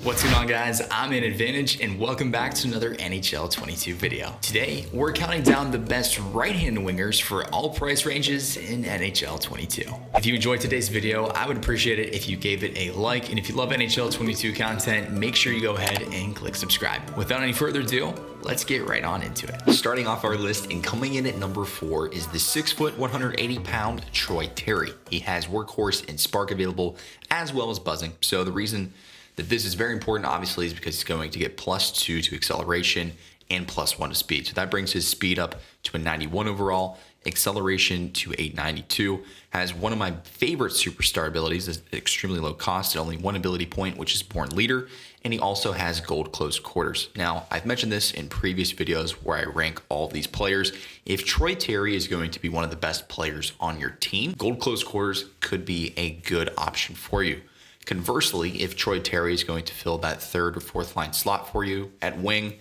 What's going on, guys? I'm in Advantage and welcome back to another NHL 22 video. Today, we're counting down the best right-hand wingers for all price ranges in NHL 22. If you enjoyed today's video, I would appreciate it if you gave it a like, and if you love NHL 22 content, make sure you go ahead and click subscribe. Without any further ado, let's get right on into it. Starting off our list and coming in at number 4 is the 6', 180-pound Troy Terry. He has workhorse and spark available as well as buzzing. So the reason that this is very important, obviously, is because he's going to get +2 to acceleration and +1 to speed. So that brings his speed up to a 91 overall, acceleration to 892. Has one of my favorite superstar abilities, is extremely low cost at only 1 ability point, which is Born Leader, and he also has gold close quarters. Now, I've mentioned this in previous videos where I rank all of these players. If Troy Terry is going to be one of the best players on your team, gold close quarters could be a good option for you. Conversely, if Troy Terry is going to fill that 3rd or 4th line slot for you at wing,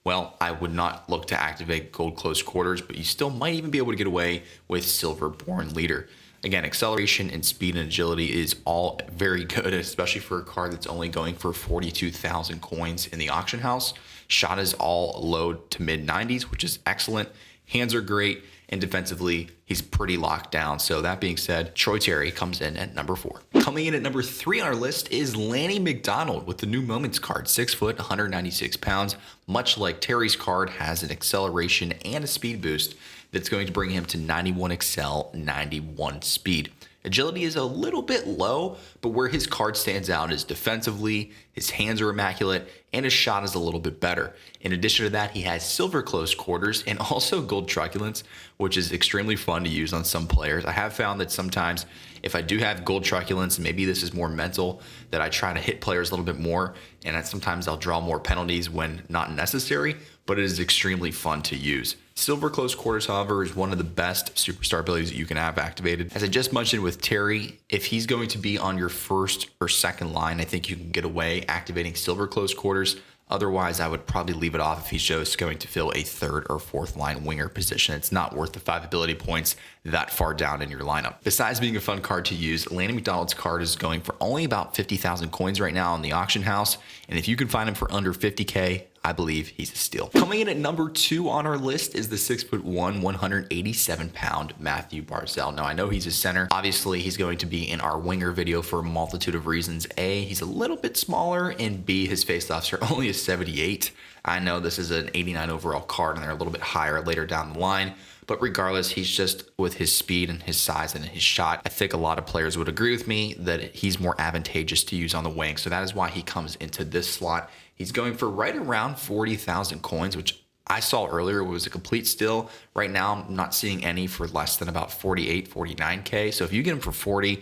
well, I would not look to activate gold close quarters, but you still might even be able to get away with silver Born Leader. Again, acceleration and speed and agility is all very good, especially for a card that's only going for 42,000 coins in the auction house. Shot is all low to mid 90s, which is excellent. Hands are great, and defensively, he's pretty locked down. So that being said, Troy Terry comes in at number 4. Coming in at number 3 on our list is LANNY McDonald with the new Moments card, 6', 196 pounds. Much like Terry's card, has an acceleration and a speed boost that's going to bring him to 91 excel, 91 speed. Agility is a little bit low, but where his card stands out is defensively, his hands are immaculate, and his shot is a little bit better. In addition to that, he has silver close quarters and also gold truculence, which is extremely fun to use on some players. I have found that sometimes if I do have gold truculence, maybe this is more mental, that I try to hit players a little bit more, and sometimes I'll draw more penalties when not necessary, but it is extremely fun to use. Silver close quarters, however, is one of the best superstar abilities that you can have activated. As I just mentioned with Terry, if he's going to be on your 1st or 2nd line, I think you can get away activating silver close quarters. Otherwise, I would probably leave it off if he's just going to fill a 3rd or 4th line winger position. It's not worth the 5 ability points that far down in your lineup. Besides being a fun card to use, LANNY McDonald's card is going for only about 50,000 coins right now in the auction house. And if you can find him for under 50K, I believe he's a steal. Coming in at number 2 on our list is the 6'1", 187-pound MATHEW BARZAL. Now, I know he's a center. Obviously, he's going to be in our winger video for a multitude of reasons. A, he's a little bit smaller, and B, his faceoffs are only a 78. I know this is an 89 overall card, and they're a little bit higher later down the line. But regardless, he's just, with his speed and his size and his shot, I think a lot of players would agree with me that he's more advantageous to use on the wing. So that is why he comes into this slot. He's going for right around 40,000 coins, which I saw earlier was a complete steal. Right now, I'm not seeing any for less than about 48, 49K. So if you get him for 40,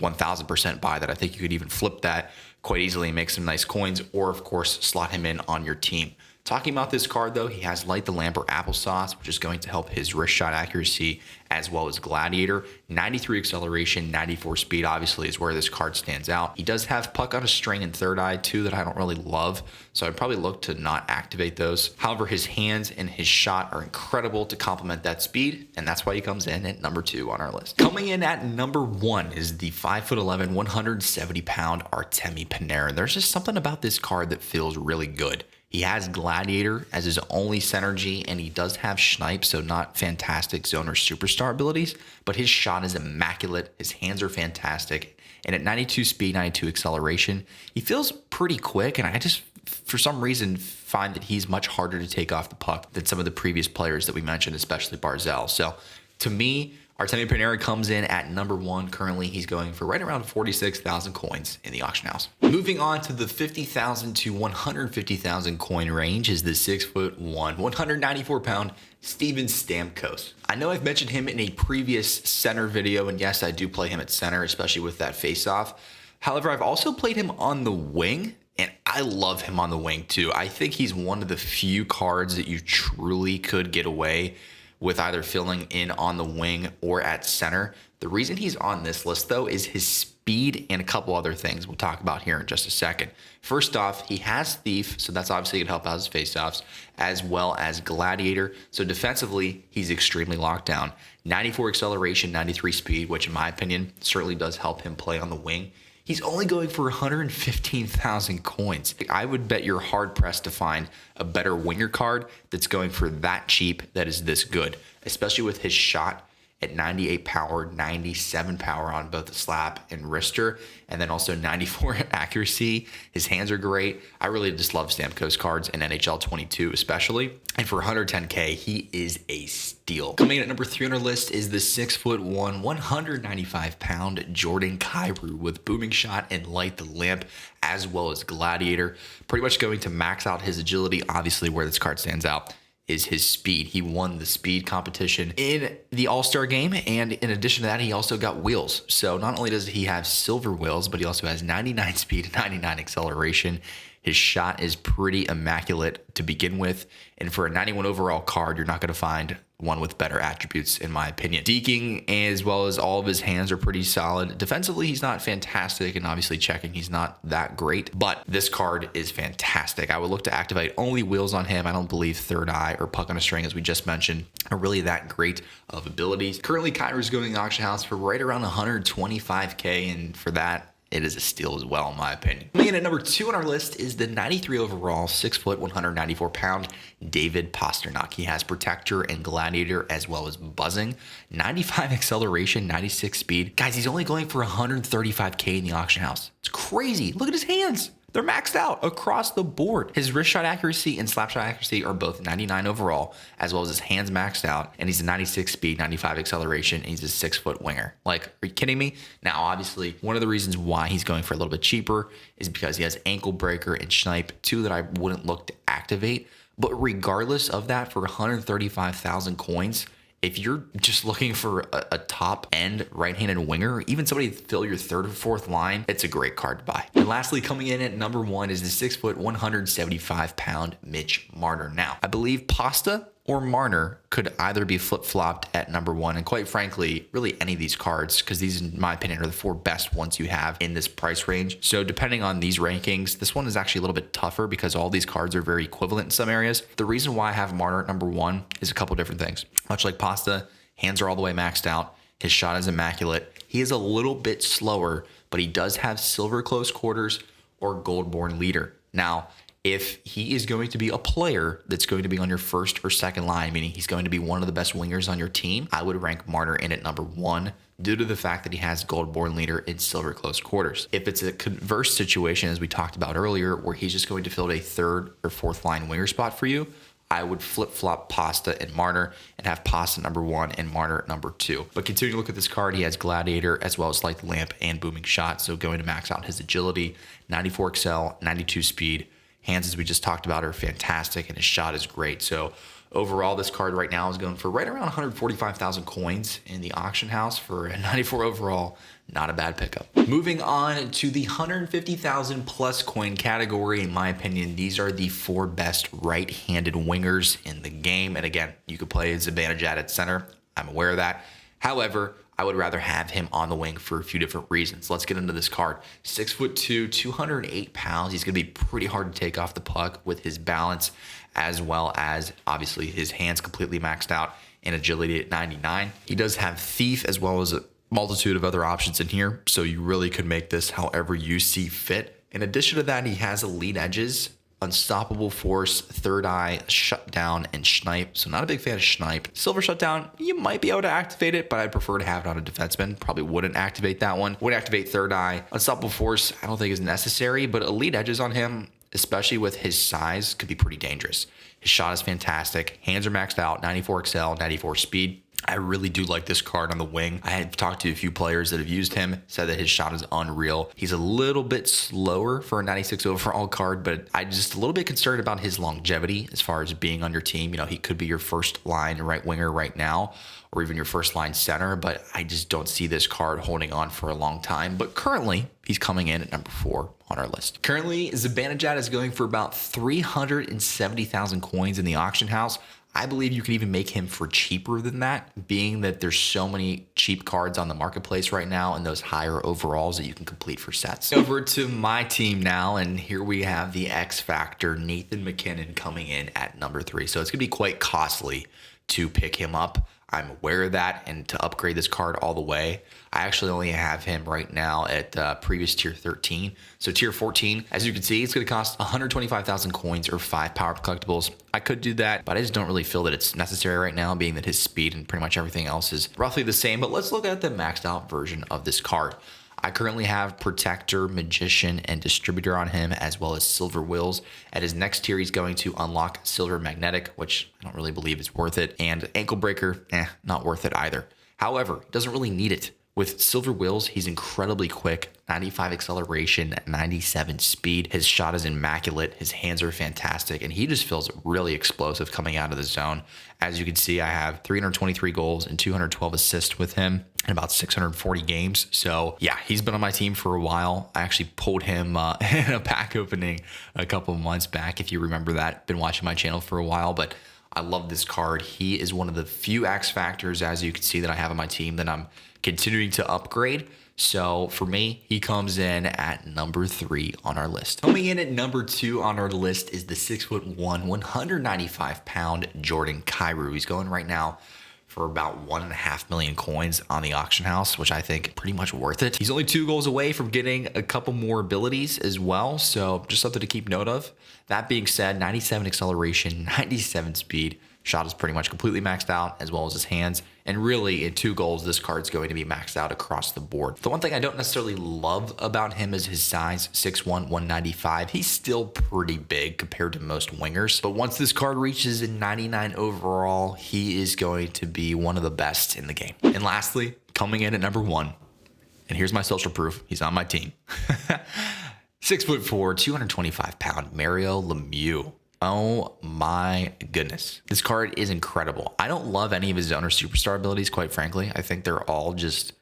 1000% buy that. I think you could even flip that quite easily and make some nice coins, or of course, slot him in on your team. Talking about this card, though, he has Light the Lamp or Applesauce, which is going to help his wrist shot accuracy, as well as Gladiator. 93 acceleration, 94 speed, obviously, is where this card stands out. He does have Puck on a String and Third Eye, too, that I don't really love, so I'd probably look to not activate those. However, his hands and his shot are incredible to complement that speed, and that's why he comes in at number 2 on our list. Coming in at number 1 is the 5'11", 170-pound ARTEMI PANARIN. There's just something about this card that feels really good. He has Gladiator as his only synergy, and he does have Snipe, so not fantastic zone or superstar abilities, but his shot is immaculate, his hands are fantastic, and at 92 speed, 92 acceleration, he feels pretty quick, and I just, for some reason, find that he's much harder to take off the puck than some of the previous players that we mentioned, especially Barzal. So, to me, Artemi Panarin comes in at number 1. Currently, he's going for right around 46,000 coins in the auction house. Moving on to the 50,000 to 150,000 coin range is the 6'1", 194-pound Steven Stamkos. I know I've mentioned him in a previous center video, and yes, I do play him at center, especially with that face-off. However, I've also played him on the wing, and I love him on the wing too. I think he's one of the few cards that you truly could get away with either filling in on the wing or at center. The reason he's on this list, though, is his speed and a couple other things we'll talk about here in just a second. First off, he has Thief, so that's obviously going to help out his faceoffs, as well as Gladiator. So defensively, he's extremely locked down. 94 acceleration, 93 speed, which in my opinion certainly does help him play on the wing. He's only going for 115,000 coins. I would bet you're hard pressed to find a better winger card that's going for that cheap that is this good, especially with his shot at 98 power, 97 power on both the slap and wrister, and then also 94 accuracy. His hands are great. I really just love STAMKOS cards in NHL 22 especially. And for 110K, he is a steal. Coming in at number 3 on our list is the 6'1", 195-pound Jordan KYROU with booming shot and light the lamp, as well as gladiator. Pretty much going to max out his agility. Obviously, where this card stands out is his speed. He won the speed competition in the All-Star game, and in addition to that, he also got wheels. So not only does he have silver wheels, but he also has 99 speed and 99 acceleration. His shot is pretty immaculate to begin with, and for a 91 overall card, you're not going to find one with better attributes, in my opinion. Deking, as well as all of his hands, are pretty solid. Defensively, he's not fantastic, and obviously checking, he's not that great, but this card is fantastic. I would look to activate only wheels on him. I don't believe Third Eye or Puck on a String, as we just mentioned, are really that great of abilities. Currently, KYROU's going in the auction house for right around 125K, and for that, it is a steal as well, in my opinion. Coming in at number 2 on our list is the 93 overall, 6', 194-pound David PASTRNAK. He has Protector and Gladiator, as well as Buzzing, 95 acceleration, 96 speed. Guys, he's only going for 135K in the auction house. It's crazy. Look at his hands. They're maxed out across the board. His wrist shot accuracy and slap shot accuracy are both 99 overall, as well as his hands maxed out. And he's a 96 speed, 95 acceleration, and he's a 6' winger. Like, are you kidding me? Now, obviously, one of the reasons why he's going for a little bit cheaper is because he has Ankle Breaker and Snipe, 2 that I wouldn't look to activate. But regardless of that, for 135,000 coins, if you're just looking for a top-end right-handed winger, even somebody to fill your 3rd or 4th line, it's a great card to buy. And lastly, coming in at number 1 is the 6', 175-pound MITCH Marner. Now, I believe Pasta or Marner could either be flip-flopped at number 1, and quite frankly, really any of these cards, because these, in my opinion, are the 4 best ones you have in this price range. So depending on these rankings, this one is actually a little bit tougher because all these cards are very equivalent in some areas. The reason why I have Marner at number 1 is a couple different things. Much like Pasta, hands are all the way maxed out. His shot is immaculate. He is a little bit slower, but he does have silver close quarters or gold-born leader. Now, if he is going to be a player that's going to be on your 1st or 2nd line, meaning he's going to be one of the best wingers on your team, I would rank Marner in at number 1 due to the fact that he has gold-born leader in silver close quarters. If it's a converse situation, as we talked about earlier, where he's just going to fill a 3rd or 4th line winger spot for you, I would flip-flop Pasta and Marner and have Pasta number 1 and Marner number 2. But continuing to look at this card, he has Gladiator as well as Light the Lamp and Booming Shot, so going to max out his agility, 94 excel, 92 speed. Hands, as we just talked about, are fantastic, and his shot is great. So overall, this card right now is going for right around 145,000 coins in the auction house for a 94 overall. Not a bad pickup. Moving on to the 150,000 plus coin category. In my opinion, these are the 4 best right-handed wingers in the game. And again, you could play ZIBANEJAD at center. I'm aware of that. However, I would rather have him on the wing for a few different reasons. Let's get into this card. 6'2", 208 pounds. He's going to be pretty hard to take off the puck with his balance, as well as obviously his hands completely maxed out and agility at 99. He does have Thief as well as a multitude of other options in here, so you really could make this however you see fit. In addition to that, he has elite edges, Unstoppable Force, Third Eye, Shutdown, and Snipe. So not a big fan of Snipe. Silver Shutdown, you might be able to activate it, but I'd prefer to have it on a defenseman. Probably wouldn't activate that one. Would activate Third Eye. Unstoppable Force, I don't think is necessary, but elite edges on him, especially with his size, could be pretty dangerous. His shot is fantastic. Hands are maxed out, 94 excel, 94 speed. I really do like this card on the wing. I had talked to a few players that have used him, said that his shot is unreal. He's a little bit slower for a 96 overall card, but I'm just a little bit concerned about his longevity as far as being on your team. You know, he could be your 1st line right winger right now, or even your 1st line center, but I just don't see this card holding on for a long time. But currently, he's coming in at number 4 on our list. Currently, ZIBANEJAD is going for about 370,000 coins in the auction house. I believe you can even make him for cheaper than that, being that there's so many cheap cards on the marketplace right now and those higher overalls that you can complete for sets. Over to my team now, and here we have the X Factor, Nathan MacKinnon, coming in at number 3. So it's going to be quite costly to pick him up. I'm aware of that, and to upgrade this card all the way, I actually only have him right now at previous tier 13. So tier 14, as you can see, it's going to cost 125,000 coins or 5 power collectibles. I could do that, but I just don't really feel that it's necessary right now, being that his speed and pretty much everything else is roughly the same. But let's look at the maxed out version of this card. I currently have Protector, Magician, and Distributor on him, as well as Silver Wills. At his next tier, he's going to unlock Silver Magnetic, which I don't really believe is worth it. And Ankle Breaker, not worth it either. However, doesn't really need it. With Silver Wills, he's incredibly quick, 95 acceleration, 97 speed. His shot is immaculate. His hands are fantastic, and he just feels really explosive coming out of the zone. As you can see, I have 323 goals and 212 assists with him in about 640 games. So yeah, he's been on my team for a while. I actually pulled him in a pack opening a couple months back, if you remember that. Been watching my channel for a while, but I love this card. He is one of the few X factors, as you can see, that I have on my team that I'm continuing to upgrade. So for me, he comes in at number 3 on our list. Coming in at number 2 on our list is the 6'1", 195-pound Jordan KYROU. He's going right now for about 1.5 million coins on the auction house, which I think pretty much worth it. He's only 2 goals away from getting a couple more abilities as well, so just something to keep note of. That being said, 97 acceleration, 97 speed. Shot is pretty much completely maxed out, as well as his hands. And really, in 2 goals, this card's going to be maxed out across the board. The one thing I don't necessarily love about him is his size, 6'1", 195. He's still pretty big compared to most wingers. But once this card reaches a 99 overall, he is going to be one of the best in the game. And lastly, coming in at number 1, and here's my social proof, he's on my team. 6'4", 225-pound Mario Lemieux. Oh my goodness. This card is incredible. I don't love any of his zone or superstar abilities, quite frankly. I think they're all just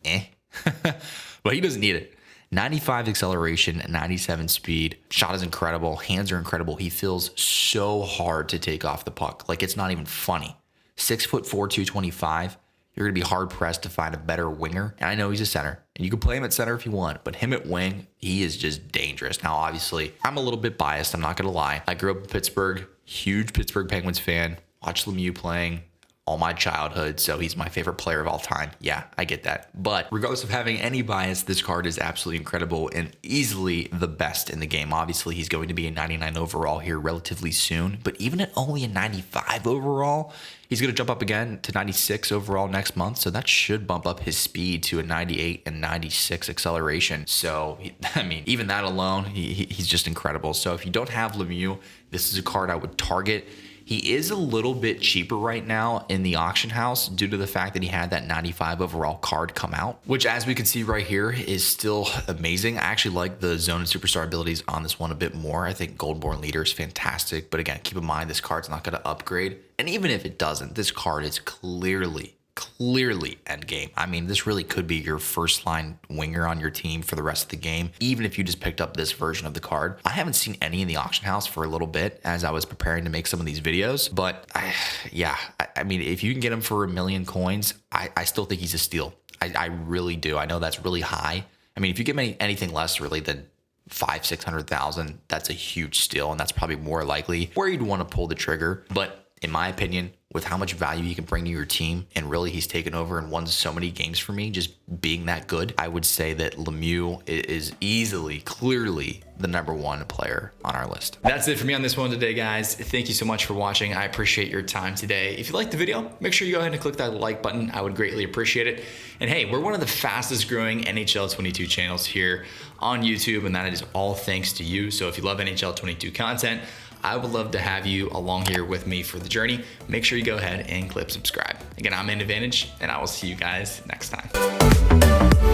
but he doesn't need it. 95 acceleration, 97 speed. Shot is incredible. Hands are incredible. He feels so hard to take off the puck. Like, it's not even funny. 6'4", 225. You're going to be hard-pressed to find a better winger. And I know he's a center, and you can play him at center if you want, but him at wing, he is just dangerous. Now, obviously, I'm a little bit biased. I'm not going to lie. I grew up in Pittsburgh, huge Pittsburgh Penguins fan, watched Lemieux playing all my childhood, so he's my favorite player of all time. Yeah, I get that. But regardless of having any bias, this card is absolutely incredible and easily the best in the game. Obviously, he's going to be a 99 overall here relatively soon, but even at only a 95 overall, he's going to jump up again to 96 overall next month, so that should bump up his speed to a 98 and 96 acceleration. So, I mean, even that alone, he's just incredible. So if you don't have Lemieux, this is a card I would target. He is a little bit cheaper right now in the auction house due to the fact that he had that 95 overall card come out, which, as we can see right here, is still amazing. I actually like the zone and superstar abilities on this one a bit more. I think Goldborn Leader is fantastic, but again, keep in mind this card's not going to upgrade. And even if it doesn't, this card is clearly end game. I mean, this really could be your first line winger on your team for the rest of the game, even if you just picked up this version of the card. I haven't seen any in the auction house for a little bit as I was preparing to make some of these videos, but I mean, if you can get him for 1 million coins, I still think he's a steal. I really do. I know that's really high. I mean, if you give me anything less really than 500,000-600,000, that's a huge steal, and that's probably more likely where you'd want to pull the trigger. But in my opinion, with how much value he can bring to your team, and really he's taken over and won so many games for me just being that good, I would say that Lemieux is easily, clearly the #1 player on our list. That's it for me on this one today, guys. Thank you so much for watching. I appreciate your time today. If you liked the video, make sure you go ahead and click that like button. I would greatly appreciate it. And hey, we're one of the fastest growing NHL 22 channels here on YouTube, and that is all thanks to you. So if you love NHL 22 content, I would love to have you along here with me for the journey. Make sure you go ahead and click subscribe. Again, I'm MCDONALD, and I will see you guys next time.